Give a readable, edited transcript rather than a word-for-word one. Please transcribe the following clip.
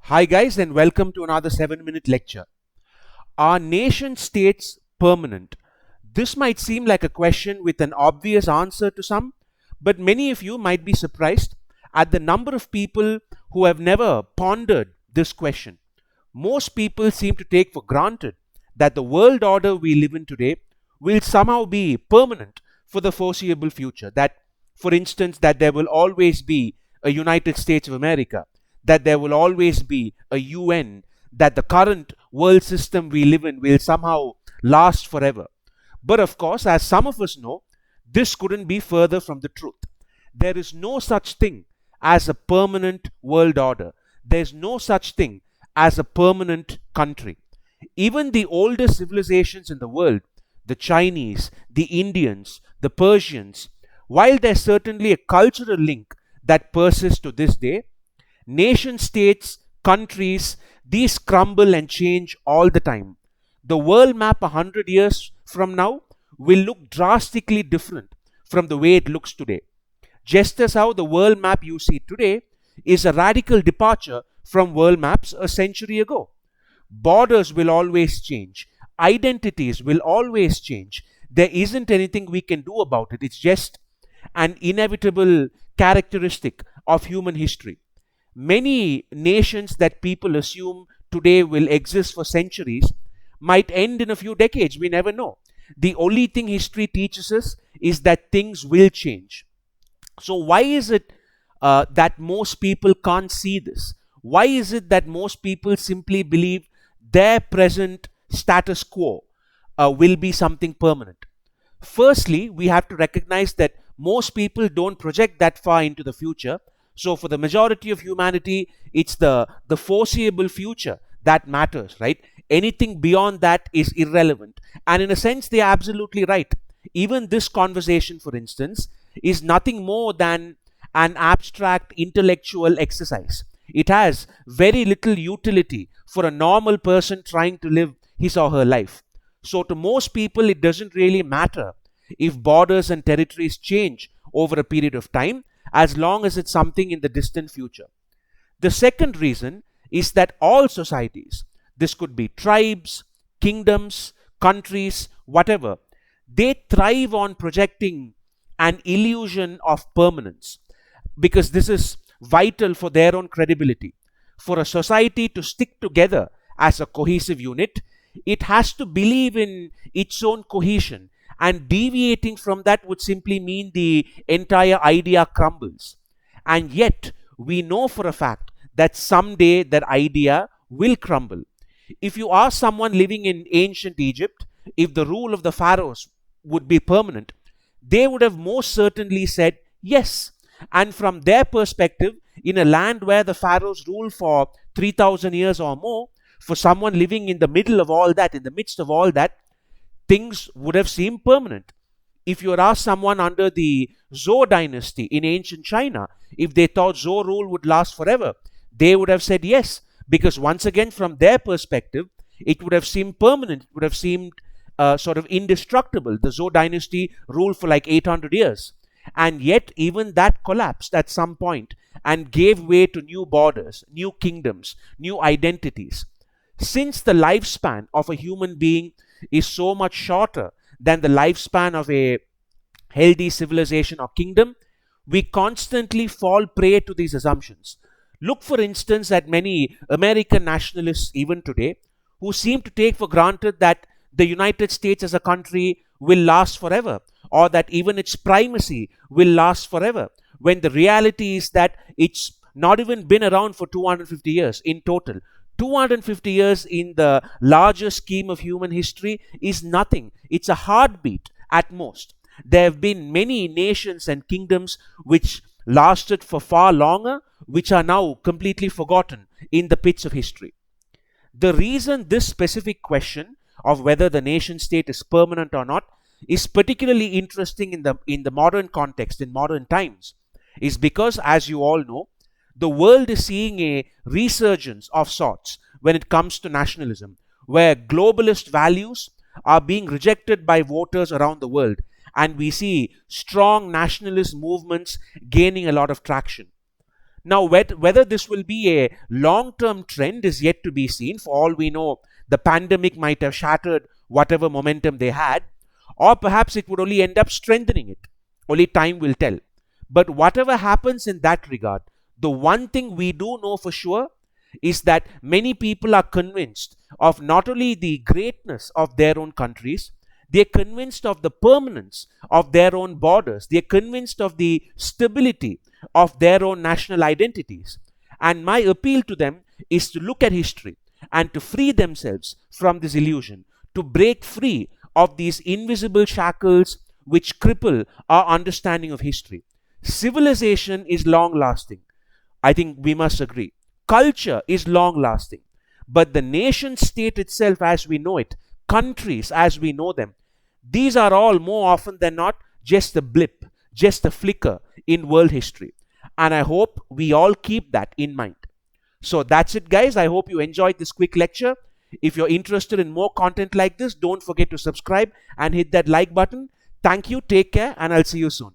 Hi guys, and welcome to another 7-minute lecture. Are nation states permanent? This might seem like a question with an obvious answer to some, but many of you might be surprised at the number of people who have never pondered this question. Most people seem to take for granted that the world order we live in today will somehow be permanent for the foreseeable future. That, for instance, that there will always be a United States of America, that there will always be a UN, that the current world system we live in will somehow last forever. But of course, as some of us know, this couldn't be further from the truth. There is no such thing as a permanent world order. There's no such thing as a permanent country. Even the oldest civilizations in the world, the Chinese, the Indians, the Persians, while there's certainly a cultural link that persists to this day, nation states, countries, these crumble and change all the time. The world map 100 years from now will look drastically different from the way it looks today. Just as how the world map you see today is a radical departure from world maps a century ago. Borders will always change. Identities will always change. There isn't anything we can do about it. It's just an inevitable characteristic of human history. Many nations that people assume today will exist for centuries might end in a few decades. We never know. The only thing history teaches us is that things will change. So why is it that most people can't see this? Why is it that most people simply believe their present status quo will be something permanent? Firstly, we have to recognize that most people don't project that far into the future. So for the majority of humanity, it's the foreseeable future that matters, right? Anything beyond that is irrelevant. And in a sense, they are absolutely right. Even this conversation, for instance, is nothing more than an abstract intellectual exercise. It has very little utility for a normal person trying to live his or her life. So to most people, it doesn't really matter if borders and territories change over a period of time, as long as it's something in the distant future. The second reason is that all societies, this could be tribes, kingdoms, countries, whatever, they thrive on projecting an illusion of permanence because this is vital for their own credibility. For a society to stick together as a cohesive unit, it has to believe in its own cohesion, and deviating from that would simply mean the entire idea crumbles. And yet, we know for a fact that someday that idea will crumble. If you ask someone living in ancient Egypt if the rule of the pharaohs would be permanent, they would have most certainly said yes. And from their perspective, in a land where the pharaohs rule for 3,000 years or more, for someone living in the middle of all that, in the midst of all that, things would have seemed permanent. If you had asked someone under the Zhou dynasty in ancient China if they thought Zhou rule would last forever, they would have said yes, because once again, from their perspective, it would have seemed permanent, it would have seemed sort of indestructible. The Zhou dynasty ruled for like 800 years. And yet, even that collapsed at some point and gave way to new borders, new kingdoms, new identities. Since the lifespan of a human being is so much shorter than the lifespan of a healthy civilization or kingdom, we constantly fall prey to these assumptions. Look, for instance, at many American nationalists even today who seem to take for granted that the United States as a country will last forever, or that even its primacy will last forever, when the reality is that it's not even been around for 250 years in total. 250 years in the larger scheme of human history is nothing. It's a heartbeat at most. There have been many nations and kingdoms which lasted for far longer, which are now completely forgotten in the pits of history. The reason this specific question of whether the nation state is permanent or not is particularly interesting in the modern context, in modern times, is because, as you all know, the world is seeing a resurgence of sorts when it comes to nationalism, where globalist values are being rejected by voters around the world, and we see strong nationalist movements gaining a lot of traction. Now, whether this will be a long-term trend is yet to be seen. For all we know, the pandemic might have shattered whatever momentum they had, or perhaps it would only end up strengthening it. Only time will tell. But whatever happens in that regard, the one thing we do know for sure is that many people are convinced of not only the greatness of their own countries, they're convinced of the permanence of their own borders, they're convinced of the stability of their own national identities. And my appeal to them is to look at history and to free themselves from this illusion, to break free of these invisible shackles which cripple our understanding of history. Civilization is long lasting. I think we must agree. Culture is long lasting. But the nation state itself, as we know it, countries as we know them, these are all more often than not just a blip, just a flicker in world history. And I hope we all keep that in mind. So that's it, guys. I hope you enjoyed this quick lecture. If you're interested in more content like this, don't forget to subscribe and hit that like button. Thank you, take care, and I'll see you soon.